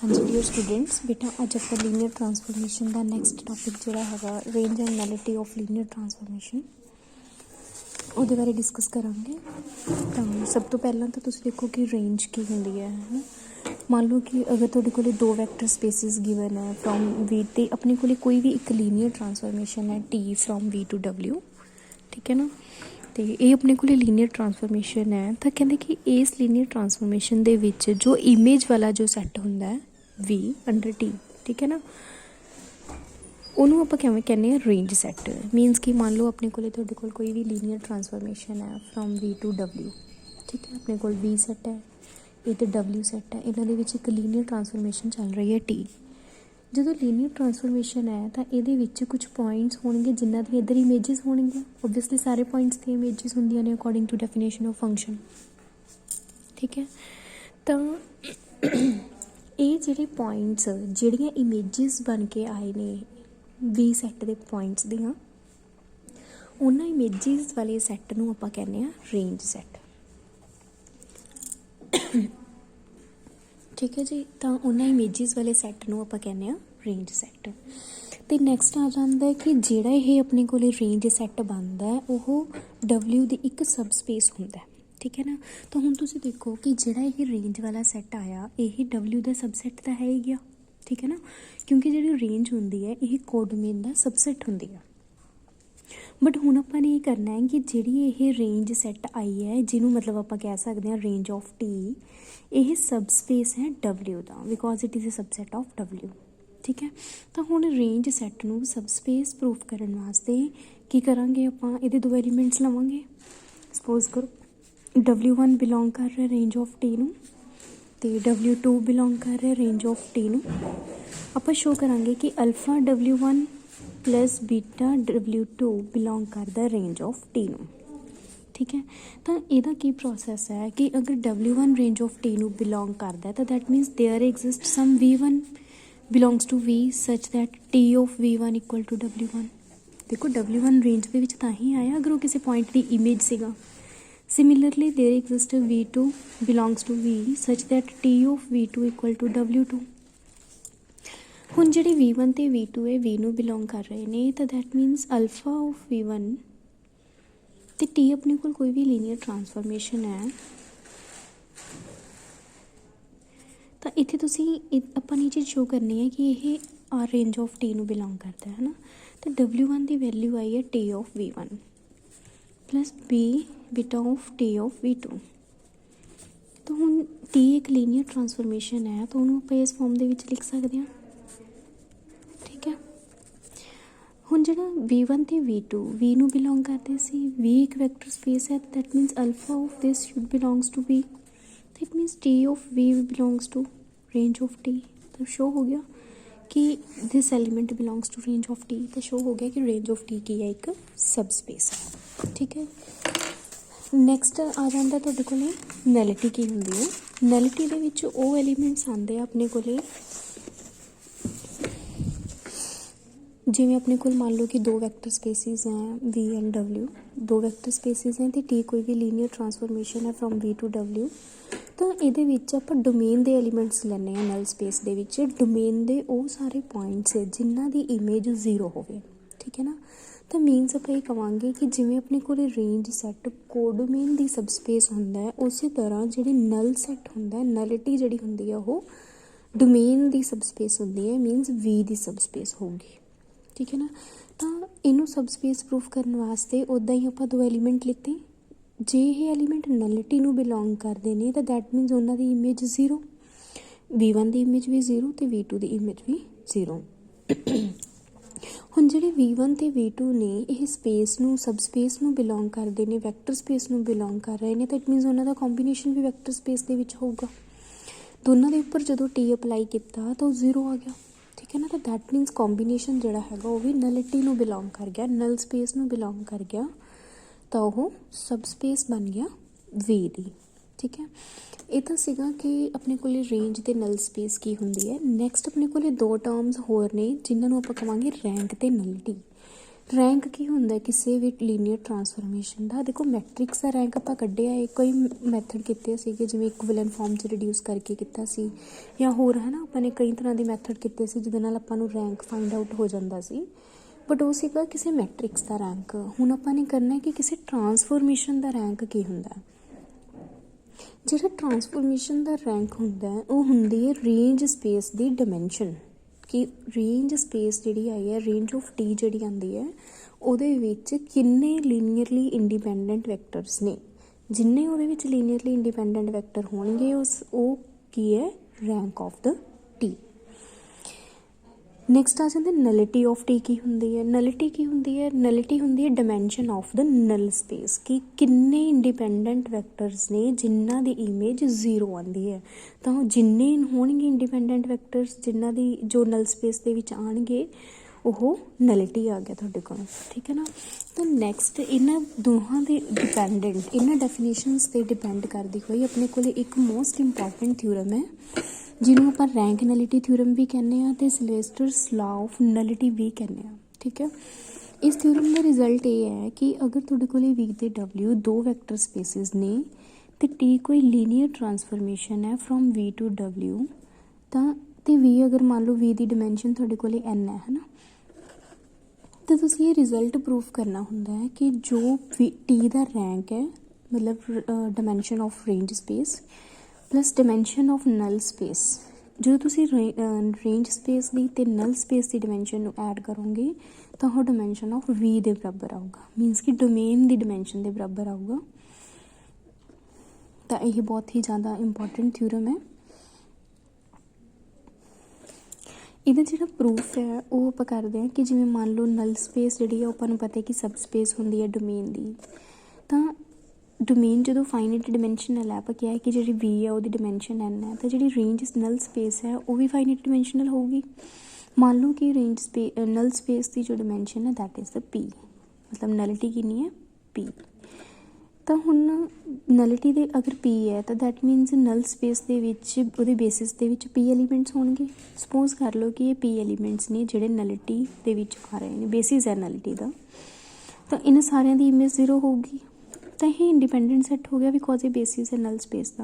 हाँ जी dear students, बेटा अज आप लीनियर ट्रांसफॉर्मेशन का नैक्सट टॉपिक जोड़ा है range and nullity of linear transformation ਉਹਦੇ बारे डिस्कस करांगे। तो सब तो पहला तो तुम देखो कि रेंज की होंगी है ना। मान लो कि अगर तुहाडे कोले दो वैक्टर स्पेसिस गिवन है फ्रॉम वी ते अपने कोले कोई भी एक लीनियर ट्रांसफॉर्मेशन है T from V to W, ठीक है ना। तो ये अपने को लीनियर ट्रांसफॉर्मेशन है तो कहते कि इस लीनियर ट्रांसफॉर्मेशन दे विच जो इमेज वाला जो सैट होंदा है वी अंडर टी, ठीक है ना, उन्होंने आप किवें कहने रेंज सैट। मीनस कि मान लो अपने को कोई भी लीनियर ट्रांसफॉर्मेशन है फ्रॉम वी टू डबल्यू, ठीक है, अपने को वी सैट है ये तो डबल्यू सैट है, इन्होंने एक लीनियर ट्रांसफॉर्मेशन चल रही है टी। जो लीनियर ट्रांसफॉर्मेशन है तो ये कुछ पॉइंट्स होंगे जिन्हों दी इधर इमेजिज होंगे। ओबवियसली सारे पॉइंट्स की इमेजिज होंदियां ने according to definition of function, ठीक है। तो ये जिहड़े पॉइंट्स जिहड़ियां इमेजिज बन के आए ने वी सैट के पॉइंट्स दियां, उन्हां इमेजिज वाले सैट नूं आपां कहने आ रेंज सैट, ठीक है जी। तो उन्होंने इमेजिज वाले सैट नूं आपां कहने रेंज सैट। तो नैक्सट आ जाता है कि जिहड़ा ये अपने को रेंज सैट बनता है वह डबल्यू की एक सब स्पेस होंदा है, ठीक है ना। तो हुण तुसीं देखो कि जिहड़ा ये रेंज वाला सैट आया ये डबल्यू का सबसैट तो है ही गया, ठीक है ना, क्योंकि जिहड़ी रेंज होंदी है ये कोडोमेन का सबसैट होंदी है। बट हुण आपां ने ये करना है कि जिहड़ी ये रेंज सैट आई है जिन्हों मतलब आपां कह सकते हैं रेंज ऑफ टी, यह सब स्पेस है डबल्यू का because it is a सबसैट of W, ठीक है। तो हुण रेंज सैट नूं सब स्पेस प्रूफ करने वास्ते की करांगे आपां इहदे दो एलीमेंट्स लवांगे। सपोज करो W1 बिलोंग कर रहा रेंज ऑफ टी नूं ते W2 बिलोंग कर रहा रेंज ऑफ टी नूं। आपां शो करांगे कि alpha W1 plus beta W2 belong करता रेंज ऑफ टी नूं, ठीक है। तो यदा की प्रोसैस है कि अगर W1 रेंज ऑफ टी नूं बिलोंग करता है तो that means there exist some V1 belongs to V such that T of V1 equal to W1। देखो W1 रेंज के विच तां ही आया अगर वो किसी पॉइंट की इमेज सीगा। Similarly there exist V2 belongs to V such that T of V2 equal to W2। हुण जिहड़े V1 ते V2 है V नूं बिलोंग कर रहे हैं तो that means alpha of V1 तो टी अपने कोई भी लीनियर ट्रांसफॉर्मेशन है तो इत्थे तुसीं आपां ने चीज़ शो करनी है कि यह आर रेंज ऑफ टी नूं बिलोंग करता है ना। तो W1 की वैल्यू आई है T of V1 plus b beta of T of V2। तो हुण टी एक लीनियर ट्रांसफॉर्मेशन है तो उन्होंने आप इस फॉर्म के लिख सकते हैं, ठीक है। हुण जिहड़ा V1 ते V2 V नूं बिलोंग करते सी V एक वैक्टर स्पेस है that means alpha of this should belongs to V, that means T of V belongs to range of T। तो शो हो गया कि this element belongs to range of T, तो show हो गया कि रेंज ऑफ T की है एक सब स्पेस है, ठीक है। नैक्सट आ जाता है तुहाडे कोले नैलिटी की होंदी है। नैलिटी दे विच वो एलीमेंट्स आते हैं अपने कोले जिवें अपने को मान लो कि दो वैक्टर स्पेसिस हैं V एंड W, दो वैक्टर स्पेसिस हैं तो T कोई भी लीनियर ट्रांसफॉर्मेशन है फ्रॉम V टू W। तो ये आप डोमेन के एलीमेंट्स लैने नल स्पेस के डोमेन के वो सारे पॉइंट्स जिन्हों की इमेज जीरो होवे, ठीक है ना। तो मीनस आप ये कहांगे कि जिमें अपने को रेंज सैट कोडोमेन की सब स्पेस होंदा है उस तरह जी नल सैट होंदा है नलिटी जी होंदी है वो डोमेन की सब स्पेस होंदी है, मीनस V की सब स्पेस होगी, ठीक है ना। तो इनू सब स्पेस प्रूफ करने वास्ते उदा ही आप दो एलीमेंट लिते जे ये एलीमेंट नलिटी नूं बिलोंग करते हैं तो दैट मीनस उन्होंने इमेज जीरो, V1 की इमेज भी जीरो तो V2 की इमेज भी जीरो। हुण जिहड़े V1 ते V2 ने यह स्पेस नूं सब स्पेस नूं बिलोंग करते हैं वैक्टर स्पेस नूं बिलोंग कर रहे हैं तो इट मीनस उन्होंने कॉम्बीनेशन भी वैक्टर स्पेस के विच होगा। दोनों के उपर जो T अपलाई किया तो जीरो आ गया, ठीक है ना। तो दैट मीनस कॉम्बीनेशन जोड़ा है वो भी नलिटी नूं बिलोंग कर गया, नल स्पेस नूं बिलोंग कर गया, तो वह सब स्पेस बन गया V दी, ठीक है। ये तो सीगा कि अपने को रेंज ते नल स्पेस की होंदी है। नैक्सट अपने को दो टर्म्स होर ने जिन्होंने आप कहांगे रैंक ते नलिटी। ਰੈਂਕ ਕੀ ਹੁੰਦਾ ਕਿਸੇ ਵੀ ਲੀਨੀਅਰ ਟਰਾਂਸਫੋਰਮੇਸ਼ਨ ਦਾ। ਦੇਖੋ ਮੈਟ੍ਰਿਕਸ ਦਾ ਰੈਂਕ ਆਪਾਂ ਕੱਢਿਆ ਹੈ, ਕੋਈ ਮੈਥਡ ਕੀਤੇ ਸੀਗੇ ਜਿਵੇਂ ਇਕੁਇਵਲੈਂਟ ਫਾਰਮ 'ਚ ਰਿਡਿਊਸ ਕਰਕੇ ਕੀਤਾ ਸੀ, ਜਾਂ ਹੋਰ ਹੈ ਨਾ, ਆਪਾਂ ਨੇ ਕਈ ਤਰ੍ਹਾਂ ਦੇ ਮੈਥਡ ਕੀਤੇ ਸੀ ਜਿਹਦੇ ਨਾਲ ਆਪਾਂ ਨੂੰ ਰੈਂਕ ਫਾਈਂਡ ਆਊਟ ਹੋ ਜਾਂਦਾ ਸੀ, ਬਟ ਉਹ ਸੀਗਾ ਕਿਸੇ ਮੈਟ੍ਰਿਕਸ ਦਾ ਰੈਂਕ। ਹੁਣ ਆਪਾਂ ਨੇ ਕਰਨਾ ਕਿ ਕਿਸੇ ਟਰਾਂਸਫੋਰਮੇਸ਼ਨ ਦਾ ਰੈਂਕ ਕੀ ਹੁੰਦਾ। ਜਿਹੜਾ ਟਰਾਂਸਫੋਰਮੇਸ਼ਨ ਦਾ ਰੈਂਕ ਹੁੰਦਾ ਉਹ ਹੁੰਦੀ ਹੈ ਰੇਂਜ ਸਪੇਸ ਦੀ ਡਾਇਮੈਂਸ਼ਨ, ਕਿ ਰੇਂਜ ਸਪੇਸ ਜਿਹੜੀ ਆਈ ਹੈ, ਰੇਂਜ ਆਫ ਟੀ ਜਿਹੜੀ ਆਉਂਦੀ ਹੈ, ਉਹਦੇ ਵਿੱਚ ਕਿੰਨੇ ਲੀਨੀਅਰਲੀ ਇੰਡੀਪੈਂਡੈਂਟ ਵੈਕਟਰਸ ਨੇ। ਜਿੰਨੇ ਉਹਦੇ ਵਿੱਚ ਲੀਨੀਅਰਲੀ ਇੰਡੀਪੈਂਡੈਂਟ ਵੈਕਟਰ ਹੋਣਗੇ ਉਹ ਕੀ ਹੈ, rank of the T. Next ਆ ਜਾਂਦੇ ਨਲਿਟੀ ਆਫ ਟੀ। ਕੀ ਹੁੰਦੀ ਹੈ ਨਲਿਟੀ? ਕੀ ਹੁੰਦੀ ਹੈ ਨਲਿਟੀ? ਹੁੰਦੀ ਹੈ dimension of the Nal space, ਕਿ ਕਿੰਨੇ ਇੰਡੀਪੈਂਡੈਂਟ ਵੈਕਟਰਸ ਨੇ ਜਿਨ੍ਹਾਂ ਦੀ ਇਮੇਜ 0 ਆਉਂਦੀ ਹੈ। ਤਾਂ ਉਹ ਜਿੰਨੇ ਹੋਣਗੇ ਇੰਡੀਪੈਂਡੈਂਟ ਵੈਕਟਰਸ ਜਿਨ੍ਹਾਂ ਦੀ ਜੋ ਨਲ ਸਪੇਸ ਦੇ ਵਿੱਚ ਆਉਣਗੇ, ਉਹ ਨਲਿਟੀ ਆ ਗਿਆ ਤੁਹਾਡੇ ਕੋਲ, ਠੀਕ ਹੈ ਨਾ। ਤਾਂ ਨੈਕਸਟ ਇਹਨਾਂ ਦੋਹਾਂ ਦੇ ਡਿਪੈਂਡੈਂਟ, ਇਹਨਾਂ ਡੈਫੀਨੇਸ਼ਨਸ 'ਤੇ ਡਿਪੈਂਡ ਕਰਦੀ ਹੋਈ ਆਪਣੇ ਕੋਲ ਇੱਕ ਮੋਸਟ ਇੰਪੋਰਟੈਂਟ ਥਿਊਰਮ ਹੈ ਜਿਹਨੂੰ ਆਪਾਂ ਰੈਂਕ ਨਲਿਟੀ ਥਿਊਰਮ ਵੀ ਕਹਿੰਦੇ ਹਾਂ ਅਤੇ ਸਿਲਵੇਸਟਰਸ ਲਾਅ ਆਫ ਨਲਿਟੀ ਵੀ ਕਹਿੰਦੇ ਹਾਂ, ਠੀਕ ਹੈ। ਇਸ ਥਿਊਰਮ ਦਾ ਰਿਜ਼ਲਟ ਇਹ ਹੈ ਕਿ ਅਗਰ ਤੁਹਾਡੇ ਕੋਲ V ਤੇ W ਦੋ ਵੈਕਟਰ ਸਪੇਸਿਸ ਨੇ ਅਤੇ T ਕੋਈ ਲੀਨੀਅਰ ਟਰਾਂਸਫੋਰਮੇਸ਼ਨ ਹੈ ਫਰੋਮ V ਟੂ W, ਤਾਂ ਅਤੇ V ਅਗਰ ਮੰਨ ਲਓ V ਦੀ ਡਾਇਮੈਂਸ਼ਨ ਤੁਹਾਡੇ ਕੋਲ N ਹੈ ਨਾ, ਤਾਂ ਤੁਸੀਂ ਇਹ ਰਿਜ਼ਲਟ ਪ੍ਰੂਫ ਕਰਨਾ ਹੁੰਦਾ ਹੈ ਕਿ ਜੋ T ਦਾ ਰੈਂਕ ਹੈ, ਮਤਲਬ dimension of range space plus dimension of null space, ਜਦੋਂ ਤੁਸੀਂ ਰੇਂਜ ਸਪੇਸ ਦੀ ਅਤੇ ਨਲ ਸਪੇਸ ਦੀ ਡਾਇਮੈਂਸ਼ਨ ਨੂੰ ਐਡ ਕਰੋਗੇ ਤਾਂ ਉਹ ਡਾਇਮੈਂਸ਼ਨ ਆਫ V ਦੇ ਬਰਾਬਰ ਆਊਗਾ, ਮੀਨਸ ਕਿ ਡੋਮੇਨ ਦੀ ਡਾਇਮੈਂਸ਼ਨ ਦੇ ਬਰਾਬਰ ਆਊਗਾ। ਤਾਂ ਇਹ ਬਹੁਤ ਹੀ ਜ਼ਿਆਦਾ ਇੰਪੋਰਟੈਂਟ ਥਿਊਰਮ ਹੈ। ਇਹਦਾ ਜਿਹੜਾ ਪ੍ਰੂਫ ਹੈ ਉਹ ਆਪਾਂ ਕਰਦੇ ਹਾਂ ਕਿ ਜਿਵੇਂ ਮੰਨ ਲਓ ਨਲ ਸਪੇਸ ਜਿਹੜੀ ਆ, ਆਪਾਂ ਨੂੰ ਪਤਾ ਕਿ ਸਬ ਸਪੇਸ ਹੁੰਦੀ ਹੈ ਡੋਮੇਨ ਦੀ। ਤਾਂ ਡੋਮੇਨ ਜਦੋਂ ਫਾਈਨਾਈਟ ਡਾਇਮੈਂਸ਼ਨਲ ਹੈ, ਆਪਾਂ ਕਿਹਾ ਕਿ ਜਿਹੜੀ V ਹੈ ਉਹਦੀ ਡਾਇਮੈਂਸ਼ਨ N ਹੈ, ਤਾਂ ਜਿਹੜੀ ਰੇਂਜ ਨਲ ਸਪੇਸ ਹੈ ਉਹ ਵੀ ਫਾਈਨਾਈਟ ਡਾਇਮੈਂਸ਼ਨਲ ਹੋਊਗੀ। ਮੰਨ ਲਓ ਕਿ ਨਲ ਸਪੇਸ ਦੀ ਜੋ ਡਾਇਮੈਂਸ਼ਨ ਹੈ ਦੈਟ ਇਜ਼ ਦ P, ਮਤਲਬ ਨਲਿਟੀ ਕਿੰਨੀ ਹੈ P। ਤਾਂ ਹੁਣ ਨਲਿਟੀ ਦੇ ਅਗਰ P ਹੈ ਤਾਂ ਦੈਟ ਮੀਨਸ ਨਲ ਸਪੇਸ ਦੇ ਵਿੱਚ ਉਹਦੇ ਬੇਸਿਸ ਦੇ ਵਿੱਚ P ਐਲੀਮੈਂਟਸ ਹੋਣਗੇ। ਸਪੋਜ਼ ਕਰ ਲਓ ਕਿ ਇਹ P ਐਲੀਮੈਂਟਸ ਨੇ ਜਿਹੜੇ ਨਲਿਟੀ ਦੇ ਵਿੱਚ ਆ ਰਹੇ ਨੇ, ਬੇਸਿਸ ਹੈ ਨਲਿਟੀ ਦਾ, ਤਾਂ ਇਹਨਾਂ ਸਾਰਿਆਂ ਦੀ ਇਮੇਜ 0 ਹੋਊਗੀ। ਤਾਂ ਇਹ ਇੰਡੀਪੈਂਡੈਂਟ ਸੈੱਟ ਹੋ ਗਿਆ ਬਿਕੋਜ਼ ਇਹ ਬੇਸਿਸ ਹੈ ਨਲ ਸਪੇਸ ਦਾ।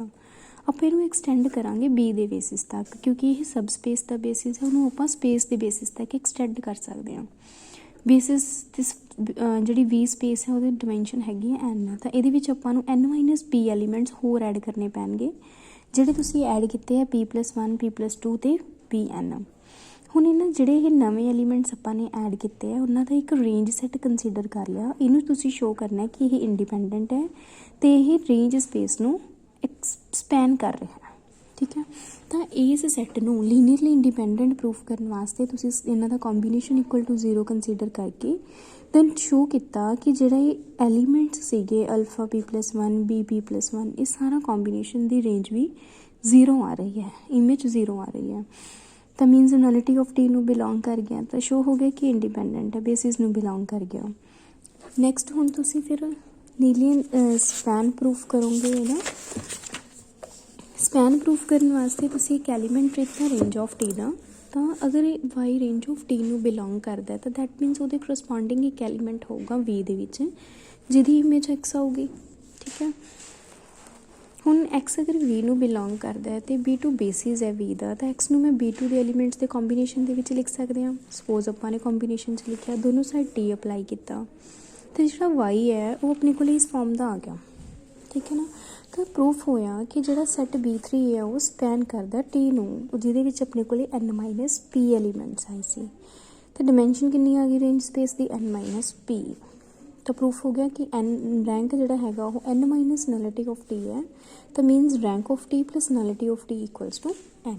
ਆਪਾਂ ਇਹਨੂੰ ਐਕਸਟੈਂਡ ਕਰਾਂਗੇ B ਦੇ ਬੇਸਿਸ ਤੱਕ, ਕਿਉਂਕਿ ਇਹ ਸਬ ਸਪੇਸ ਦਾ ਬੇਸਿਸ ਹੈ, ਉਹਨੂੰ ਆਪਾਂ ਸਪੇਸ ਦੇ ਬੇਸਿਸ ਤੱਕ ਐਕਸਟੈਂਡ ਕਰ ਸਕਦੇ ਹਾਂ। ਬੇਸਿਸ ਜਿਹੜੀ V ਸਪੇਸ ਹੈ ਉਹਦੀ ਡਾਇਮੈਂਸ਼ਨ ਹੈਗੀ ਹੈ N, ਤਾਂ ਇਹਦੇ ਵਿੱਚ ਆਪਾਂ ਨੂੰ N-P ਐਲੀਮੈਂਟਸ ਹੋਰ ਐਡ ਕਰਨੇ ਪੈਣਗੇ, ਜਿਹੜੇ ਤੁਸੀਂ ਐਡ ਕੀਤੇ ਆ P+1 P+2 ਅਤੇ Pn। ਹੁਣ ਇਹਨਾਂ ਜਿਹੜੇ ਇਹ ਨਵੇਂ ਐਲੀਮੈਂਟਸ ਆਪਾਂ ਨੇ ਐਡ ਕੀਤੇ ਆ ਉਹਨਾਂ ਦਾ ਇੱਕ ਰੇਂਜ ਸੈੱਟ ਕੰਸੀਡਰ ਕਰ ਲਿਆ। ਇਹਨੂੰ ਤੁਸੀਂ ਸ਼ੋ ਕਰਨਾ ਕਿ ਇਹ ਇੰਡੀਪੈਂਡੈਂਟ ਹੈ ਅਤੇ ਇਹ ਰੇਂਜ ਸਪੇਸ ਨੂੰ ਐਕਸਪੈਂਡ ਕਰ ਰਿਹਾ, ਠੀਕ ਹੈ। ਤਾਂ ਇਸ ਸੈੱਟ ਨੂੰ ਲੀਨੀਅਰਲੀ ਇੰਡੀਪੈਂਡੈਂਟ ਪ੍ਰੂਫ ਕਰਨ ਵਾਸਤੇ ਤੁਸੀਂ ਇਹਨਾਂ ਦਾ ਕੰਬੀਨੇਸ਼ਨ ਇਕੁਅਲ ਟੂ 0 ਕੰਸੀਡਰ ਕਰਕੇ ਦੈਨ ਸ਼ੋ ਕੀਤਾ ਕਿ ਜਿਹੜਾ ਇਹ ਐਲੀਮੈਂਟਸ ਸੀਗੇ ਅਲਫਾ P+1 B P+1, ਇਹ ਸਾਰਾ ਕੰਬੀਨੇਸ਼ਨ ਦੀ ਰੇਂਜ ਵੀ 0 ਆ ਰਹੀ ਹੈ, ਇਮੇਜ 0 ਆ ਰਹੀ ਹੈ। ਤਾਂ ਮੀਨਸ ਨਲਿਟੀ ਆਫ T ਨੂੰ ਬਿਲੋਂਗ ਕਰ ਗਿਆ, ਤਾਂ ਸ਼ੋ ਹੋ ਗਿਆ ਕਿ ਇੰਡੀਪੈਂਡੈਂਟ ਹੈ, ਬੇਸਿਸ ਨੂੰ ਬਿਲੋਂਗ ਕਰ ਗਿਆ। ਨੈਕਸਟ ਹੁਣ ਤੁਸੀਂ ਫਿਰ ਲੀਨੀਅਰ ਸਪੈਨ ਪ੍ਰੂਫ ਕਰੋਗੇ ਇਹਦਾ। ਸਪੈਨ ਪ੍ਰੂਫ ਕਰਨ ਵਾਸਤੇ ਤੁਸੀਂ ਇੱਕ ਐਲੀਮੈਂਟ ਲਿਖਤਾ ਰੇਂਜ ਆਫ T ਦਾ, ਤਾਂ ਅਗਰ ਇਹ Y ਰੇਂਜ ਆਫ T ਨੂੰ ਬਿਲੋਂਗ ਕਰਦਾ ਤਾਂ ਦੈਟ ਮੀਨਸ ਉਹਦੇ ਕਰਸਪੋਂਡਿੰਗ ਇੱਕ ਐਲੀਮੈਂਟ ਹੋਊਗਾ V ਦੇ ਵਿੱਚ ਜਿਹਦੀ ਇਮੇਜ X ਆਊਗੀ, ਠੀਕ ਹੈ। ਹੁਣ X ਅਗਰ V ਨੂੰ ਬਿਲੋਂਗ ਕਰਦਾ ਹੈ ਅਤੇ B2 ਬੇਸਿਸ ਹੈ V ਦਾ, ਤਾਂ X ਨੂੰ ਮੈਂ B2 ਦੇ ਐਲੀਮੈਂਟਸ ਦੇ ਕੰਬੀਨੇਸ਼ਨ ਦੇ ਵਿੱਚ ਲਿਖ ਸਕਦੇ ਹਾਂ। ਸਪੋਜ਼ ਆਪਾਂ ਨੇ ਕੰਬੀਨੇਸ਼ਨ 'ਚ ਲਿਖਿਆ, ਦੋਨੋਂ ਸਾਈਡ T ਅਪਲਾਈ ਕੀਤਾ, ਅਤੇ ਜਿਹੜਾ Y ਹੈ ਉਹ ਆਪਣੇ ਕੋਲ ਇਸ ਫਾਰਮ ਦਾ ਆ ਗਿਆ, ਠੀਕ ਹੈ ਨਾ। ਤਾਂ ਪ੍ਰੂਫ ਹੋਇਆ ਕਿ ਜਿਹੜਾ ਸੈੱਟ B3 ਹੈ ਉਹ ਸਪੈਨ ਕਰਦਾ T ਨੂੰ, ਜਿਹਦੇ ਵਿੱਚ ਆਪਣੇ ਕੋਲ N-P ਐਲੀਮੈਂਟਸ ਆਏ ਸੀ, ਤਾਂ ਡਾਇਮੈਂਸ਼ਨ ਕਿੰਨੀ ਆ ਗਈ ਰੇਂਜ ਸਪੇਸ ਦੀ N-P। ਤਾਂ ਪ੍ਰੂਫ ਹੋ ਗਿਆ ਕਿ ਰੈਂਕ ਜਿਹੜਾ ਹੈਗਾ ਉਹ N- ਨਲਿਟੀ ਆਫ T ਹੈ, ਤਾਂ means rank of T plus nullity of T equals to N।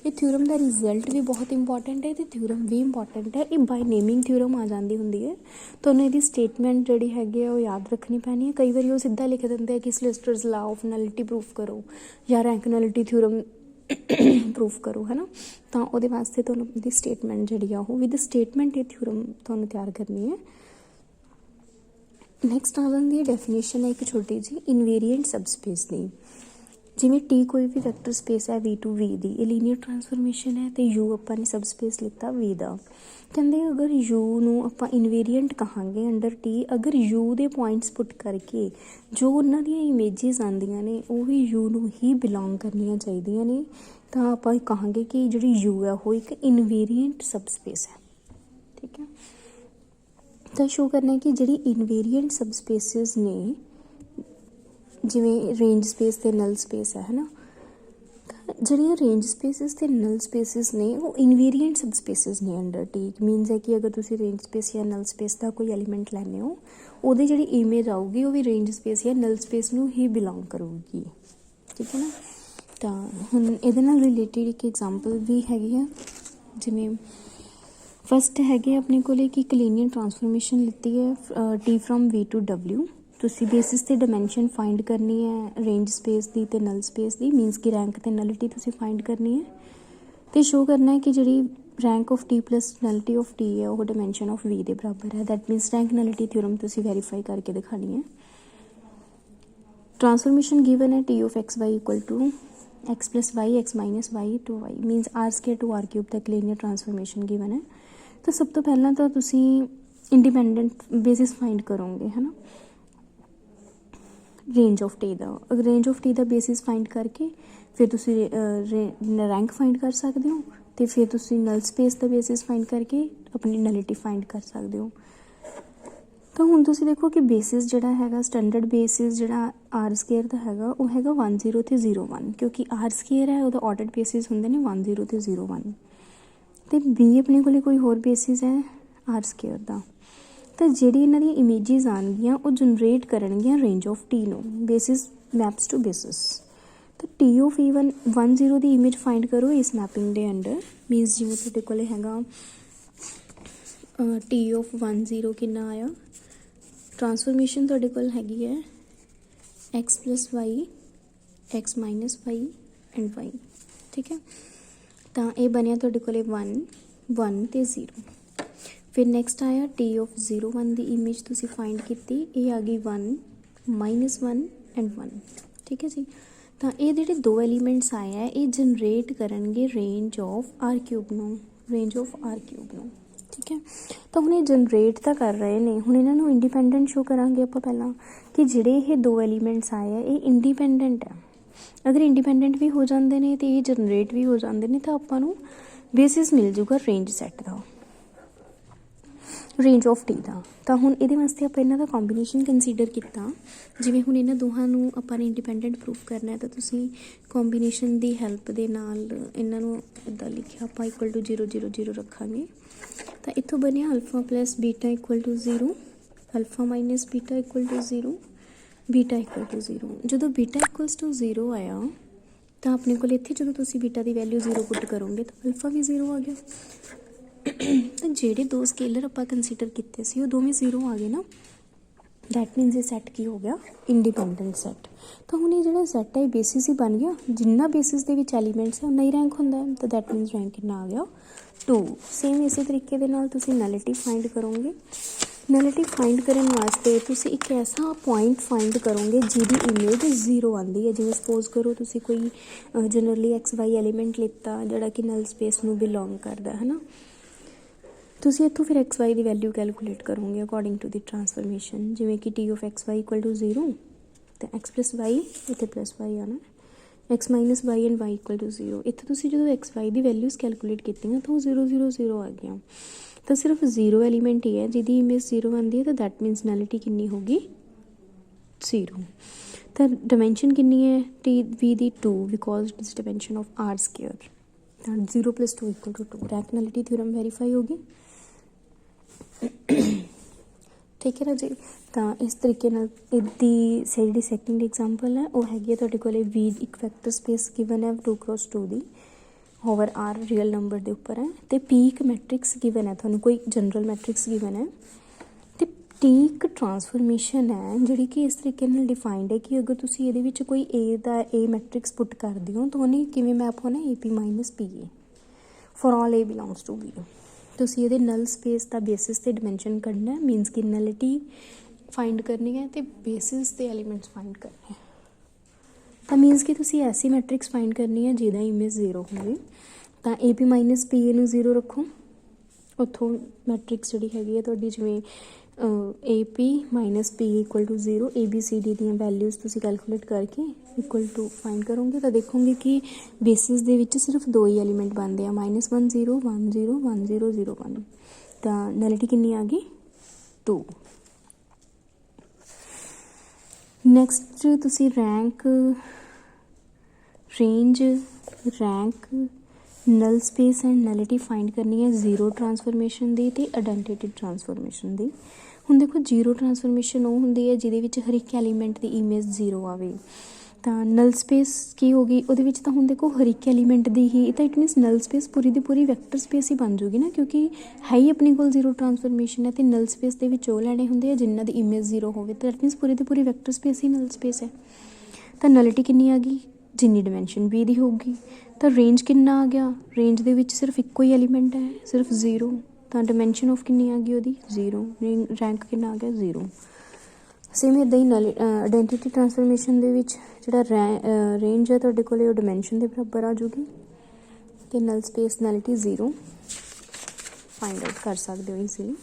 ਇਹ ਥਿਊਰਮ ਦਾ ਰਿਜ਼ਲਟ ਵੀ ਬਹੁਤ ਇੰਪੋਰਟੈਂਟ ਹੈ ਅਤੇ ਥਿਊਰਮ ਵੀ ਇੰਪੋਰਟੈਂਟ ਹੈ। ਇਹ ਬਾਈ ਨੇਮਿੰਗ ਥਿਊਰਮ ਆ ਜਾਂਦੀ ਹੁੰਦੀ ਹੈ, ਤੁਹਾਨੂੰ ਇਹਦੀ ਸਟੇਟਮੈਂਟ ਜਿਹੜੀ ਹੈਗੀ ਆ ਉਹ ਯਾਦ ਰੱਖਣੀ ਪੈਣੀ ਹੈ। ਕਈ ਵਾਰੀ ਉਹ ਸਿੱਧਾ ਲਿਖ ਦਿੰਦੇ ਆ ਕਿ ਸਿਲਵੇਸਟਰਸ ਲਾਅ ਆਫ ਨਲਿਟੀ ਪ੍ਰੂਫ ਕਰੋ ਜਾਂ ਰੈਂਕ ਨਲਿਟੀ ਥਿਊਰਮ ਪ੍ਰੂਫ ਕਰੋ, ਹੈ ਨਾ। ਤਾਂ ਉਹਦੇ ਵਾਸਤੇ ਤੁਹਾਨੂੰ ਇਹਦੀ ਸਟੇਟਮੈਂਟ ਜਿਹੜੀ ਆ ਉਹ ਵਿਦ ਸਟੇਟਮੈਂਟ ਇਹ ਥਿਊਰਮ ਤੁਹਾਨੂੰ ਤਿਆਰ ਕਰਨੀ ਹੈ। ਨੈਕਸਟ ਆ ਜਾਂਦੀ ਹੈ ਡੈਫੀਨੇਸ਼ਨ ਹੈ ਇੱਕ ਛੋਟੀ ਜਿਹੀ ਇਨਵੇਰੀਐਂਟ ਸਬਸਪੇਸ ਦੀ। ਜਿਵੇਂ ਟੀ ਕੋਈ ਵੀ ਵੈਕਟਰ ਸਪੇਸ ਹੈ V2 V ਦੀ, ਇਹ ਲੀਨੀਅਰ ਟਰਾਂਸਫੋਰਮੇਸ਼ਨ ਹੈ ਤੇ U ਆਪਾਂ ਨੇ ਸਬ ਸਪੇਸ ਲਿੱਤਾ V ਦਾ। ਕਹਿੰਦੇ ਅਗਰ U ਨੂੰ ਆਪਾਂ ਇਨਵੇਰੀਐਂਟ ਕਹਾਂਗੇ ਅੰਡਰ T, ਅਗਰ U ਦੇ ਪੁਆਇੰਟਸ ਪੁੱਟ ਕਰਕੇ ਜੋ ਉਹਨਾਂ ਦੀਆਂ ਇਮੇਜਿਸ ਆਉਂਦੀਆਂ ਨੇ ਉਹ ਵੀ U ਨੂੰ ਹੀ ਬਿਲੋਂਗ ਕਰਨੀਆਂ ਚਾਹੀਦੀਆਂ ਨੇ, ਤਾਂ ਆਪਾਂ ਕਹਾਂਗੇ ਕਿ ਜਿਹੜੀ U ਹੈ ਉਹ ਇੱਕ ਇਨਵੇਰੀਐਂਟ ਸਬ ਸਪੇਸ ਹੈ। ਠੀਕ ਹੈ, ਤਾਂ ਸ਼ੋ ਕਰਨਾ ਕਿ ਜਿਹੜੀ ਇਨਵੇਰੀਐਂਟ ਸਬ ਸਪੇਸਿਸ ਨੇ, ਜਿਵੇਂ ਰੇਂਜ ਸਪੇਸ ਤੇ ਨਲ ਸਪੇਸ ਹੈ ਨਾ, ਜਿਹੜੀਆਂ ਰੇਂਜ ਸਪੇਸਿਸ ਤੇ ਨਲ ਸਪੇਸਿਸ ਨੇ ਉਹ ਇਨਵੇਰੀਐਂਟ ਸਬ ਸਪੇਸਿਸ ਨੇ ਅੰਡਰ ਟੀ। ਮੀਨਸ ਹੈ ਕਿ ਅਗਰ ਤੁਸੀਂ ਰੇਂਜ ਸਪੇਸ ਜਾਂ ਨਲ ਸਪੇਸ ਦਾ ਕੋਈ ਐਲੀਮੈਂਟ ਲੈਂਦੇ ਹੋ, ਉਹਦੀ ਜਿਹੜੀ ਇਮੇਜ ਆਊਗੀ ਉਹ ਵੀ ਰੇਂਜ ਸਪੇਸ ਜਾਂ ਨਲ ਸਪੇਸ ਨੂੰ ਹੀ ਬਿਲੋਂਗ ਕਰੂਗੀ। ਠੀਕ ਹੈ ਨਾ, ਤਾਂ ਹੁਣ ਇਹਦੇ ਨਾਲ ਰਿਲੇਟਿਡ ਇੱਕ ਐਗਜ਼ਾਮਪਲ ਵੀ ਹੈਗੀ ਆ। ਜਿਵੇਂ ਫਸਟ ਹੈਗੇ ਆਪਣੇ ਕੋਲ ਕਿ ਇੱਕ ਲੀਨੀਅਰ ਟਰਾਂਸਫੋਰਮੇਸ਼ਨ ਲਿੱਤੀ ਹੈ T from V to W। ਤੁਸੀਂ ਬੇਸਿਸ ਤੇ ਡਾਇਮੈਂਸ਼ਨ ਫਾਈਂਡ ਕਰਨੀ ਹੈ ਰੇਂਜ ਸਪੇਸ ਦੀ ਤੇ ਨਲ ਸਪੇਸ ਦੀ, ਮੀਨਸ ਕਿ ਰੈਂਕ ਤੇ ਨਲਿਟੀ ਤੁਸੀਂ ਫਾਈਂਡ ਕਰਨੀ ਹੈ ਤੇ ਸ਼ੋ ਕਰਨਾ ਹੈ ਕਿ ਜਿਹੜੀ rank of T plus nullity of T ਹੈ ਉਹ ਡਾਇਮੈਂਸ਼ਨ ਆਫ V ਦੇ ਬਰਾਬਰ ਹੈ। That means rank nullity theorem ਤੁਸੀਂ ਵੈਰੀਫਾਈ ਕਰਕੇ ਦਿਖਾਣੀ ਹੈ। ਟਰਾਂਸਫੋਰਮੇਸ਼ਨ ਗਿਵਨ ਹੈ T of x y equal to x plus y x minus y to y, means r square to r cube ਤੱਕ linear ਟਰਾਂਸਫੋਰਮੇਸ਼ਨ given ਹੈ। ਤਾਂ ਸਭ ਤੋਂ ਪਹਿਲਾਂ ਤਾਂ ਤੁਸੀਂ ਇੰਡੀਪੈਂਡੈਂਟ ਬੇਸਿਸ ਫਾਈਂਡ ਕਰੋਗੇ, ਹੈ ਨਾ, ਰੇਂਜ ਆਫ ਟੀ ਦਾ। ਅਗਰ range of T the basis find ਕਰਕੇ ਫਿਰ ਤੁਸੀਂ ਰੈਂਕ ਫਾਈਂਡ ਕਰ ਸਕਦੇ ਹੋ ਅਤੇ ਫਿਰ ਤੁਸੀਂ ਨਲ ਸਪੇਸ ਦਾ ਬੇਸਿਸ ਫਾਈਂਡ ਕਰਕੇ ਆਪਣੀ ਨਲਿਟੀ ਫਾਈਂਡ ਕਰ ਸਕਦੇ ਹੋ। ਤਾਂ ਹੁਣ ਤੁਸੀਂ ਦੇਖੋ ਕਿ ਬੇਸਿਸ ਜਿਹੜਾ ਹੈਗਾ, ਸਟੈਂਡਰਡ ਬੇਸਿਸ ਜਿਹੜਾ ਆਰ ਸਕੇਅਰ ਦਾ ਹੈਗਾ ਉਹ ਹੈਗਾ 1 0 ਅਤੇ 0 1, ਕਿਉਂਕਿ ਆਰ ਸਕੇਅਰ ਹੈ ਉਹਦਾ ਆਰਡਰਡ ਬੇਸਿਸ ਹੁੰਦੇ ਨੇ 1 0 ਅਤੇ 0 1, ਅਤੇ ਬੀ ਆਪਣੇ ਕੋਲ ਕੋਈ ਹੋਰ ਬੇਸਿਸ ਹੈ ਆਰ ਸਕੇਅਰ ਦਾ। ਤਾਂ ਜਿਹੜੀ ਇਹਨਾਂ ਦੀਆਂ ਇਮੇਜਿਸ ਆਉਣਗੀਆਂ ਉਹ ਜਨਰੇਟ ਕਰਨਗੀਆਂ ਰੇਂਜ ਆਫ ਟੀ ਨੂੰ, ਬੇਸਿਸ ਮੈਪਸ ਟੂ ਬੇਸਿਸ। ਤਾਂ T of E1 1 0 the image find ਕਰੋ ਇਸ ਮੈਪਿੰਗ ਦੇ ਅੰਡਰ। ਮੀਨਸ ਜਿਵੇਂ ਤੁਹਾਡੇ ਕੋਲ ਹੈਗਾ ਟੀ ਆਫ 1 0 ਕਿੰਨਾ ਆਇਆ, ਟਰਾਂਸਫੋਰਮੇਸ਼ਨ ਤੁਹਾਡੇ ਕੋਲ ਹੈਗੀ ਹੈ x plus y x minus y and y। ਠੀਕ ਹੈ, ਤਾਂ ਇਹ ਬਣਿਆ ਤੁਹਾਡੇ ਕੋਲ 1 1 ਅਤੇ 0। ਫਿਰ ਨੈਕਸਟ ਆਇਆ T ਆਫ 0 1 ਦੀ ਇਮੇਜ ਤੁਸੀਂ ਫਾਈਂਡ ਕੀਤੀ, ਇਹ ਆ ਗਈ 1 -1 ਐਂਡ 1। ਠੀਕ ਹੈ ਜੀ, ਤਾਂ ਇਹ ਜਿਹੜੇ ਦੋ ਐਲੀਮੈਂਟਸ ਆਏ ਆ ਇਹ ਜਨਰੇਟ ਕਰਨਗੇ ਰੇਂਜ ਆਫ ਆਰ ਕਿਊਬ ਨੂੰ, ਰੇਂਜ ਆਫ ਆਰ ਕਿਊਬ ਨੂੰ। ਠੀਕ ਹੈ, ਤਾਂ ਹੁਣ ਇਹ ਜਨਰੇਟ ਤਾਂ ਕਰ ਰਹੇ ਨੇ, ਹੁਣ ਇਹਨਾਂ ਨੂੰ ਇੰਡੀਪੈਂਡੈਂਟ ਸ਼ੋ ਕਰਾਂਗੇ ਆਪਾਂ ਪਹਿਲਾਂ ਕਿ ਜਿਹੜੇ ਇਹ ਦੋ ਐਲੀਮੈਂਟਸ ਆਏ ਆ ਇਹ ਇੰਡੀਪੈਂਡੈਂਟ ਆ। ਅਗਰ ਇੰਡੀਪੈਂਡੈਂਟ ਵੀ ਹੋ ਜਾਂਦੇ ਨੇ ਅਤੇ ਇਹ ਜਨਰੇਟ ਵੀ ਹੋ ਜਾਂਦੇ ਨੇ ਤਾਂ ਆਪਾਂ ਨੂੰ ਬੇਸਿਸ ਮਿਲ ਜੂਗਾ ਰੇਂਜ ਸੈੱਟ ਦਾ, ਰੇਂਜ ਆਫ ਟੀ ਦਾ। ਤਾਂ ਹੁਣ ਇਹਦੇ ਵਾਸਤੇ ਆਪਾਂ ਇਹਨਾਂ ਦਾ ਕੰਬੀਨੇਸ਼ਨ ਕੰਸੀਡਰ ਕੀਤਾ। ਜਿਵੇਂ ਹੁਣ ਇਹਨਾਂ ਦੋਹਾਂ ਨੂੰ ਆਪਾਂ ਨੇ ਇੰਡੀਪੈਂਡੈਂਟ ਪ੍ਰੂਫ ਕਰਨਾ ਹੈ ਤਾਂ ਤੁਸੀਂ ਕੰਬੀਨੇਸ਼ਨ ਦੀ ਹੈਲਪ ਦੇ ਨਾਲ ਇਹਨਾਂ ਨੂੰ ਇੱਦਾਂ ਲਿਖਿਆ ਆਪਾਂ ਇਕੁਅਲ ਟੂ 0 0 0 ਰੱਖਾਂਗੇ। ਤਾਂ ਇੱਥੋਂ ਬਣਿਆ alpha plus beta equal to 0, alpha minus beta equal to 0, beta equal to 0। ਜਦੋਂ ਬੀਟਾ ਇਕੁਅਲਸ ਟੂ 0 ਆਇਆ ਤਾਂ ਆਪਣੇ ਕੋਲ ਇੱਥੇ ਜਦੋਂ ਤੁਸੀਂ ਬੀਟਾ ਦੀ ਵੈਲਿਊ 0 ਪੁੱਟ ਕਰੋਗੇ ਤਾਂ ਅਲਫਾ ਵੀ 0 ਆ ਗਿਆ। ਤਾਂ ਜਿਹੜੇ ਦੋ ਸਕੇਲਰ ਆਪਾਂ ਕੰਸੀਡਰ ਕੀਤੇ ਸੀ ਉਹ ਦੋਵੇਂ 0 ਆ ਗਏ ਨਾ। ਦੈਟ ਮੀਨਸ ਇਹ ਸੈੱਟ ਕੀ ਹੋ ਗਿਆ, ਇੰਡੀਪੈਂਡੈਂਟ ਸੈੱਟ। ਤਾਂ ਹੁਣ ਇਹ ਜਿਹੜਾ ਸੈੱਟ ਹੈ ਇਹ ਬੇਸਿਸ ਹੀ ਬਣ ਗਿਆ, ਜਿੰਨਾ ਬੇਸਿਸ ਦੇ ਵਿੱਚ ਐਲੀਮੈਂਟਸ ਹੈ ਉਨਾ ਹੀ ਰੈਂਕ ਹੁੰਦਾ ਹੈ। ਤਾਂ ਦੈਟ ਮੀਨਸ ਰੈਂਕ ਕਿੰਨਾ ਆ ਗਿਆ 2। ਸੇਮ ਇਸੇ ਤਰੀਕੇ ਦੇ ਨਾਲ ਤੁਸੀਂ ਨਲਿਟੀ ਫਾਈਂਡ ਕਰੋਗੇ। ਨਲਿਟੀ ਫਾਈਂਡ ਕਰਨ ਵਾਸਤੇ ਤੁਸੀਂ ਇੱਕ ਐਸਾ ਪੁਆਇੰਟ ਫਾਈਂਡ ਕਰੋਗੇ ਜਿਹਦੀ ਇਮੇਜ 0 ਆਉਂਦੀ ਹੈ। ਜਿਵੇਂ ਸਪੋਜ਼ ਕਰੋ ਤੁਸੀਂ ਕੋਈ ਜਨਰਲੀ XY ਐਲੀਮੈਂਟ ਲਿੱਤਾ ਜਿਹੜਾ ਕਿ ਨਲ ਸਪੇਸ ਨੂੰ ਬਿਲੋਂਗ ਕਰਦਾ ਹੈ ਨਾ, ਤੁਸੀਂ ਇੱਥੋਂ ਫਿਰ XY ਦੀ ਵੈਲਿਊ ਕੈਲਕੂਲੇਟ ਕਰੋਗੇ ਅਕੋਰਡਿੰਗ ਟੂ ਦੀ ਟਰਾਂਸਫਰਮੇਸ਼ਨ। ਜਿਵੇਂ ਕਿ T of XY equal to 0 ਅਤੇ x ਪਲੱਸ y ਇੱਥੇ ਪਲੱਸ y ਆਉਣਾ, x minus y and y equal to 0। ਇੱਥੇ ਤੁਸੀਂ ਜਦੋਂ XY ਦੀ ਵੈਲਿਊਜ਼ ਕੈਲਕੂਲੇਟ ਕੀਤੀਆਂ ਤਾਂ ਉਹ 0 0 0 ਆ ਗਿਆ। ਤਾਂ ਸਿਰਫ 0 ਐਲੀਮੈਂਟ ਹੀ ਹੈ ਜਿਹਦੀ ਇਮੇਜ 0 ਆਉਂਦੀ ਹੈ, ਤਾਂ ਦੈਟ ਮੀਨਸ ਨੈਲਿਟੀ ਕਿੰਨੀ ਹੋਗੀ 0। ਤਾਂ ਡਾਇਮੈਂਸ਼ਨ ਕਿੰਨੀ ਹੈ V ਦੀ 2 because it is dimension of R square. ਤਾਂ 0 + 2 = 2, ਰੈਂਕ ਨੈਲਿਟੀ ਥਿਊਰਮ ਵੈਰੀਫਾਈ ਹੋਗੀ। ਠੀਕ ਹੈ ਨਾ ਜੀ। ਤਾਂ ਇਸ ਤਰੀਕੇ ਨਾਲ ਇਹਦੀ ਜਿਹੜੀ ਸੈਕਿੰਡ ਐਗਜ਼ਾਮਪਲ ਹੈ ਉਹ ਹੈਗੀ ਹੈ ਤੁਹਾਡੇ ਕੋਲ V ਇੱਕ ਵੈਕਟਰ ਸਪੇਸ ਗਿਵਨ ਹੈ 2x2 ਦੀ ਓਵਰ R ਰੀਅਲ ਨੰਬਰ ਦੇ ਉੱਪਰ ਹੈ, ਅਤੇ P ਇੱਕ ਮੈਟ੍ਰਿਕਸ ਗਿਵਨ ਹੈ, ਤੁਹਾਨੂੰ ਕੋਈ ਜਨਰਲ ਮੈਟ੍ਰਿਕਸ ਗਿਵਨ ਹੈ, ਅਤੇ T ਇੱਕ ਟਰਾਂਸਫੋਰਮੇਸ਼ਨ ਹੈ ਜਿਹੜੀ ਕਿ ਇਸ ਤਰੀਕੇ ਨਾਲ ਡਿਫਾਈਨਡ ਹੈ ਕਿ ਅਗਰ ਤੁਸੀਂ ਇਹਦੇ ਵਿੱਚ ਕੋਈ A ਮੈਟ੍ਰਿਕਸ ਪੁੱਟ ਕਰਦੇ ਹੋ ਤਾਂ ਉਹਨੇ ਕਿਵੇਂ ਮੈਪ ਹੋਣਾ AP - PA for all A belongs to B। ਤੁਸੀਂ ਇਹਦੇ ਨਲ ਸਪੇਸ ਦਾ ਬੇਸਿਸ ਤੇ ਡਾਇਮੈਂਸ਼ਨ ਕੱਢਣਾ, ਮੀਨਸ ਕਿ ਨਲਿਟੀ ਫਾਈਂਡ ਕਰਨੀ ਹੈ ਅਤੇ ਬੇਸਿਸ ਦੇ ਐਲੀਮੈਂਟਸ ਫਾਈਂਡ ਕਰਨੇ ਹੈ। ਤਾਂ ਮੀਨਸ ਕਿ ਤੁਸੀਂ ਐਸੀ ਮੈਟ੍ਰਿਕਸ ਫਾਈਂਡ ਕਰਨੀ ਹੈ ਜਿਹਦਾ ਇਮੇਜ 0 ਹੋਵੇ। ਤਾਂ AP ਮਾਈਨਸ PA ਨੂੰ 0 ਰੱਖੋ, ਉੱਥੋਂ ਮੈਟ੍ਰਿਕਸ ਜਿਹੜੀ ਹੈਗੀ ਹੈ ਤੁਹਾਡੀ, ਜਿਵੇਂ AP minus PA equal to 0, ABCD ਦੀਆਂ ਵੈਲਿਊਜ਼ ਤੁਸੀਂ ਕੈਲਕੂਲੇਟ ਕਰਕੇ ਇਕੁਅਲ ਟੂ ਫਾਈਂਡ ਕਰੋਗੇ ਤਾਂ ਦੇਖੋਗੇ ਕਿ ਬੇਸਿਸ ਦੇ ਵਿੱਚ ਸਿਰਫ 2 ਹੀ ਐਲੀਮੈਂਟ ਬਣਦੇ ਆ, -1 0 1 0 1 0 0 1। ਤਾਂ ਨਲਿਟੀ ਕਿੰਨੀ ਆ ਗਈ? 2। ਨੈਕਸਟ ਤੁਸੀਂ rank, range, rank, null space and nullity find ਕਰਨੀ ਹੈ ਜ਼ੀਰੋ ਟਰਾਂਸਫੋਰਮੇਸ਼ਨ ਦੀ ਅਤੇ ਆਇਡੈਂਟੀਟੀ ਟਰਾਂਸਫੋਰਮੇਸ਼ਨ ਦੀ। ਹੁਣ ਦੇਖੋ ਜ਼ੀਰੋ ਟਰਾਂਸਫੋਰਮੇਸ਼ਨ ਉਹ ਹੁੰਦੀ ਹੈ ਜਿਹਦੇ ਵਿੱਚ ਹਰ ਇੱਕ ਐਲੀਮੈਂਟ ਦੀ ਇਮੇਜ 0 ਆਵੇ। ਤਾਂ ਨਲ ਸਪੇਸ ਕੀ ਹੋ ਗਈ? ਉਹਦੇ ਵਿੱਚ ਤਾਂ ਹੁਣ ਦੇਖੋ ਹਰ ਇੱਕ ਐਲੀਮੈਂਟ ਦੀ ਹੀ, ਤਾਂ it means Nal space Puri the Puri vector space ਹੀ ਬਣ ਜੂਗੀ ਨਾ, ਕਿਉਂਕਿ ਹੈ ਹੀ ਆਪਣੇ ਕੋਲ ਜ਼ੀਰੋ ਟਰਾਂਸਫੋਰਮੇਸ਼ਨ ਹੈ। ਅਤੇ ਨਲ ਸਪੇਸ ਦੇ ਵਿੱਚ ਉਹ ਲੈਣੇ ਹੁੰਦੇ ਆ ਜਿਨ੍ਹਾਂ ਦੀ ਇਮੇਜ 0 ਹੋਵੇ, ਤਾਂ that means Puri the Puri vector space he Nal space ਹੈ। ਤਾਂ ਨਲਿਟੀ ਕਿੰਨੀ ਆ ਗਈ? ਜਿੰਨੀ ਡਾਇਮੈਂਸ਼ਨ B ਦੀ ਹੋਊਗੀ। ਤਾਂ ਰੇਂਜ ਕਿੰਨਾ ਆ ਗਿਆ? ਰੇਂਜ ਦੇ ਵਿੱਚ ਸਿਰਫ ਇੱਕੋ ਹੀ ਐਲੀਮੈਂਟ ਹੈ, ਸਿਰਫ 0। ਤਾਂ ਡਾਇਮੈਂਸ਼ਨ ਆਫ ਕਿੰਨੀ ਆ ਗਈ ਉਹਦੀ? 0। ਰੈਂਕ ਕਿੰਨਾ ਆ ਗਿਆ? 0। ਸੇਮ ਇੱਦਾਂ ਹੀ ਆਇਡੈਂਟੀਟੀ ਟਰਾਂਸਫੋਰਮੇਸ਼ਨ ਦੇ ਵਿੱਚ ਜਿਹੜਾ ਰੇਂਜ ਹੈ ਤੁਹਾਡੇ ਕੋਲ ਉਹ ਡਾਇਮੈਂਸ਼ਨ ਦੇ ਬਰਾਬਰ ਆ ਜੂਗੀ, ਅਤੇ ਨਲ ਸਪੇਸ ਨਲਿਟੀ 0 ਫਾਈਂਡ ਆਊਟ ਕਰ ਸਕਦੇ ਹੋ ਈਜ਼ੀਲੀ।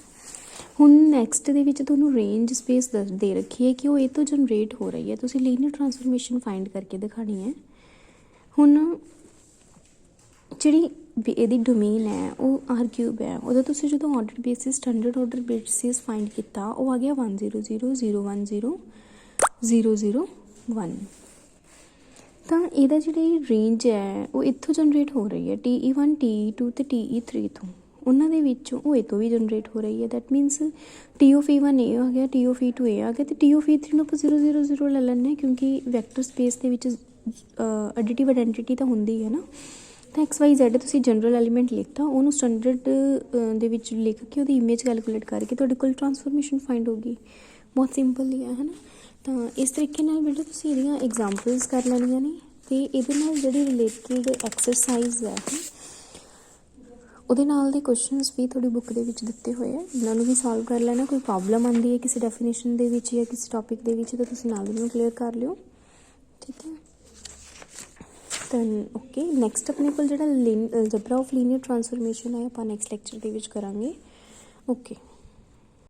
ਹੁਣ ਨੈਕਸਟ ਦੇ ਵਿੱਚ ਤੁਹਾਨੂੰ ਰੇਂਜ ਸਪੇਸ ਦੇ ਰੱਖੀ ਹੈ ਕਿ ਉਹ ਇਹ ਤੋਂ ਜਨਰੇਟ ਹੋ ਰਹੀ ਹੈ, ਤੁਸੀਂ ਲੀਨੀਅਰ ਟਰਾਂਸਫੋਰਮੇਸ਼ਨ ਫਾਈਂਡ ਕਰਕੇ ਦਿਖਾਣੀ ਹੈ। ਹੁਣ ਜਿਹੜੀ ਇਹਦੀ ਡੋਮੇਨ ਹੈ ਉਹ R³ ਹੈ, ਉਹਦਾ ਤੁਸੀਂ ਜਦੋਂ order basis, standard order basis find ਕੀਤਾ, ਉਹ ਆ ਗਿਆ 1 0 0 0 1 0 0 0 1। ਤਾਂ ਇਹਦਾ ਜਿਹੜੀ ਰੇਂਜ ਹੈ ਉਹ ਇੱਥੋਂ ਜਨਰੇਟ ਹੋ ਰਹੀ ਹੈ, TE1 TE2 ਅਤੇ TE3 ਤੋਂ। ਉਹਨਾਂ ਦੇ ਵਿੱਚੋਂ ਉਹ ਇਹ ਤੋਂ ਵੀ ਜਨਰੇਟ ਹੋ ਰਹੀ ਹੈ, ਦੈਟ ਮੀਨਸ TOF1 ਇਹ ਆ ਗਿਆ, TOF2 ਇਹ ਆ ਗਿਆ, ਅਤੇ TOF3 ਨੂੰ ਆਪਾਂ 0 0 0 ਲੈ ਲੈਂਦੇ ਹਾਂ, ਕਿਉਂਕਿ ਵੈਕਟਰ ਸਪੇਸ ਦੇ ਵਿੱਚ ਐਡੀਟਿਵ ਆਇਡੈਂਟੀਟੀ ਤਾਂ ਹੁੰਦੀ ਹੈ ਨਾ। ਤਾਂ XYZ ਤੁਸੀਂ ਜਨਰਲ ਐਲੀਮੈਂਟ ਲਿਖਤਾ, ਉਹਨੂੰ ਸਟੈਂਡਰਡ ਦੇ ਵਿੱਚ ਲਿਖ ਕੇ ਉਹਦੀ ਇਮੇਜ ਕੈਲਕੂਲੇਟ ਕਰਕੇ ਤੁਹਾਡੇ ਕੋਲ ਟਰਾਂਸਫੋਰਮੇਸ਼ਨ ਫਾਈਂਡ ਹੋਗੀ। ਬਹੁਤ ਸਿੰਪਲ ਹੀ ਹੈ ਨਾ। ਤਾਂ ਇਸ ਤਰੀਕੇ ਨਾਲ ਬੇਟਾ ਤੁਸੀਂ ਇਹਦੀਆਂ ਐਗਜ਼ਾਮਪਲਸ ਕਰ ਲੈਣੀਆਂ ਨੇ, ਅਤੇ ਇਹਦੇ ਨਾਲ ਜਿਹੜੀ ਰਿਲੇਟਡ ਐਕਸਰਸਾਈਜ਼ ਹੈ ਉਹਦੇ ਨਾਲ ਦੇ ਕੁਐਸਚਨਸ ਵੀ ਤੁਹਾਡੀ ਬੁੱਕ ਦੇ ਵਿੱਚ ਦਿੱਤੇ ਹੋਏ ਆ, ਇਹਨਾਂ ਨੂੰ ਵੀ ਸੋਲਵ ਕਰ ਲੈਣਾ। ਕੋਈ ਪ੍ਰੋਬਲਮ ਆਉਂਦੀ ਹੈ ਕਿਸੇ ਡੈਫੀਨੇਸ਼ਨ ਦੇ ਵਿੱਚ ਜਾਂ ਕਿਸੇ ਟੌਪਿਕ ਦੇ ਵਿੱਚ ਤਾਂ ਤੁਸੀਂ ਨਾਲ ਇਹਨੂੰ ਕਲੀਅਰ ਕਰ ਲਿਓ, ਠੀਕ ਹੈ। ਤਾਂ ਓਕੇ, ਨੈਕਸਟ ਆਪਣੇ ਕੋਲ ਜਿਹੜਾ ਅਲਜਬਰਾ ਆਫ ਲੀਨੀਅਰ ਟਰਾਂਸਫੋਰਮੇਸ਼ਨ ਹੈ ਆਪਾਂ ਨੈਕਸਟ ਲੈਕਚਰ ਦੇ ਵਿੱਚ ਕਰਾਂਗੇ। ਓਕੇ।